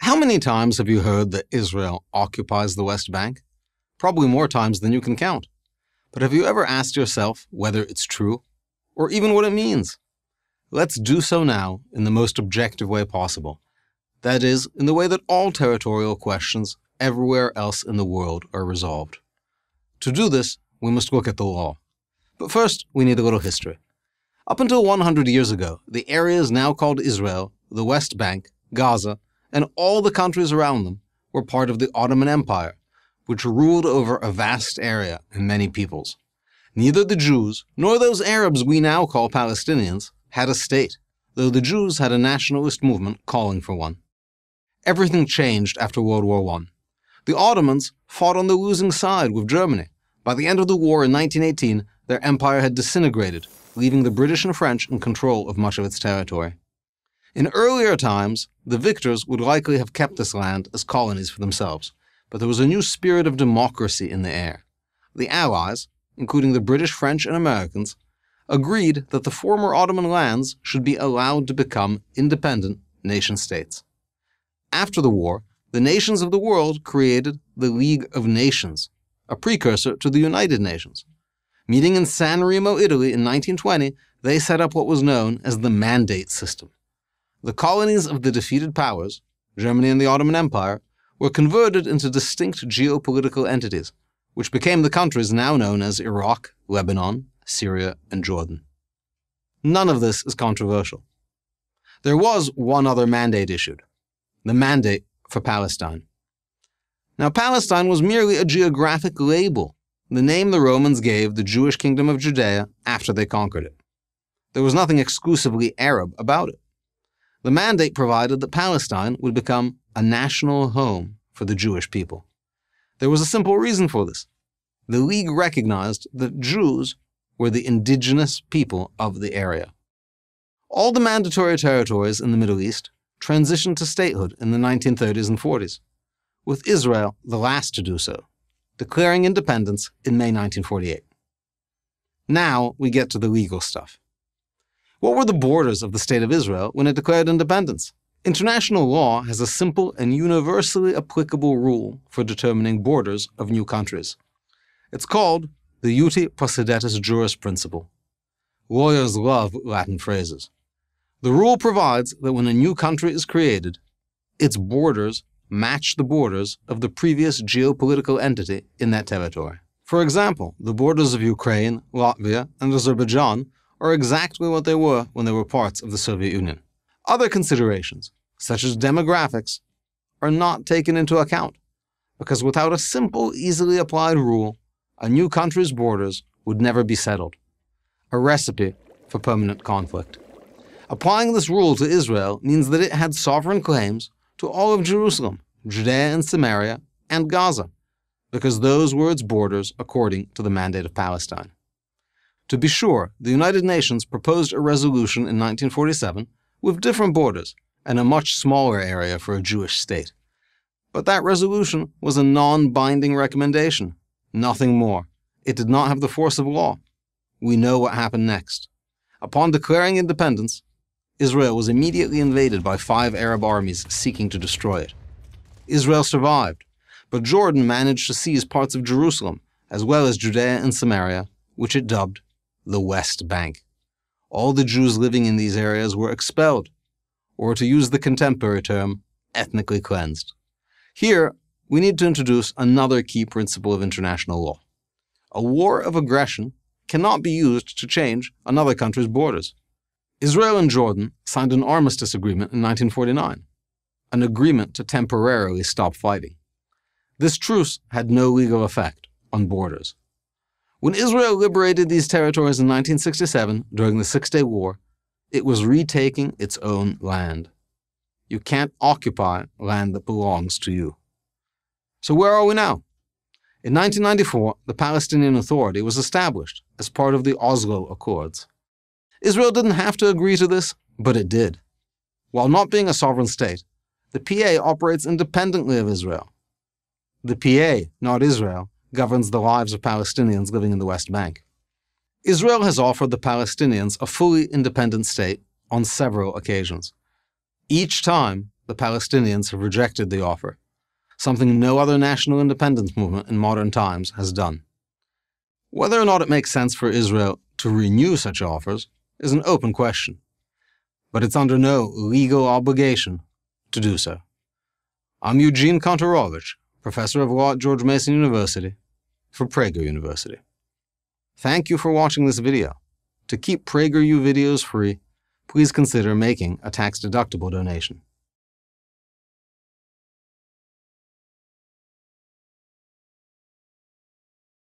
How many times have you heard that Israel occupies the West Bank? Probably more times than you can count. But have you ever asked yourself whether it's true, or even what it means? Let's do so now in the most objective way possible. That is, in the way that all territorial questions everywhere else in the world are resolved. To do this, we must look at the law. But first, we need a little history. Up until 100 years ago, the areas now called Israel, the West Bank, Gaza, and all the countries around them were part of the Ottoman Empire, which ruled over a vast area and many peoples. Neither the Jews nor those Arabs we now call Palestinians had a state, though the Jews had a nationalist movement calling for one. Everything changed after World War I. The Ottomans fought on the losing side with Germany. By the end of the war in 1918, their empire had disintegrated, leaving the British and French in control of much of its territory. In earlier times, the victors would likely have kept this land as colonies for themselves, but there was a new spirit of democracy in the air. The Allies, including the British, French, and Americans, agreed that the former Ottoman lands should be allowed to become independent nation-states. After the war, the nations of the world created the League of Nations, a precursor to the United Nations. Meeting in San Remo, Italy in 1920, they set up what was known as the Mandate System. The colonies of the defeated powers, Germany and the Ottoman Empire, were converted into distinct geopolitical entities, which became the countries now known as Iraq, Lebanon, Syria, and Jordan. None of this is controversial. There was one other mandate issued, the Mandate for Palestine. Now, Palestine was merely a geographic label, the name the Romans gave the Jewish kingdom of Judea after they conquered it. There was nothing exclusively Arab about it. The mandate provided that Palestine would become a national home for the Jewish people. There was a simple reason for this. The League recognized that Jews were the indigenous people of the area. All the mandatory territories in the Middle East transitioned to statehood in the 1930s and 40s, with Israel the last to do so, declaring independence in May 1948. Now we get to the legal stuff. What were the borders of the State of Israel when it declared independence? International law has a simple and universally applicable rule for determining borders of new countries. It's called the Uti Possidetis Juris principle. Lawyers love Latin phrases. The rule provides that when a new country is created, its borders match the borders of the previous geopolitical entity in that territory. For example, the borders of Ukraine, Latvia, and Azerbaijan are exactly what they were when they were parts of the Soviet Union. Other considerations, such as demographics, are not taken into account, because without a simple, easily applied rule, a new country's borders would never be settled, a recipe for permanent conflict. Applying this rule to Israel means that it had sovereign claims to all of Jerusalem, Judea and Samaria, and Gaza, because those were its borders according to the Mandate of Palestine. To be sure, the United Nations proposed a resolution in 1947 with different borders and a much smaller area for a Jewish state. But that resolution was a non-binding recommendation, nothing more. It did not have the force of law. We know what happened next. Upon declaring independence, Israel was immediately invaded by 5 Arab armies seeking to destroy it. Israel survived, but Jordan managed to seize parts of Jerusalem, as well as Judea and Samaria, which it dubbed the West Bank. All the Jews living in these areas were expelled, or to use the contemporary term, ethnically cleansed. Here, we need to introduce another key principle of international law. A war of aggression cannot be used to change another country's borders. Israel and Jordan signed an armistice agreement in 1949, an agreement to temporarily stop fighting. This truce had no legal effect on borders. When Israel liberated these territories in 1967 during the Six-Day War, it was retaking its own land. You can't occupy land that belongs to you. So where are we now? In 1994, the Palestinian Authority was established as part of the Oslo Accords. Israel didn't have to agree to this, but it did. While not being a sovereign state, the PA operates independently of Israel. The PA, not Israel, governs the lives of Palestinians living in the West Bank. Israel has offered the Palestinians a fully independent state on several occasions. Each time, the Palestinians have rejected the offer, something no other national independence movement in modern times has done. Whether or not it makes sense for Israel to renew such offers is an open question, but it's under no legal obligation to do so. I'm Eugene Kontorovich, professor of law at George Mason University, for Prager University. Thank you for watching this video. To keep PragerU videos free, please consider making a tax-deductible donation.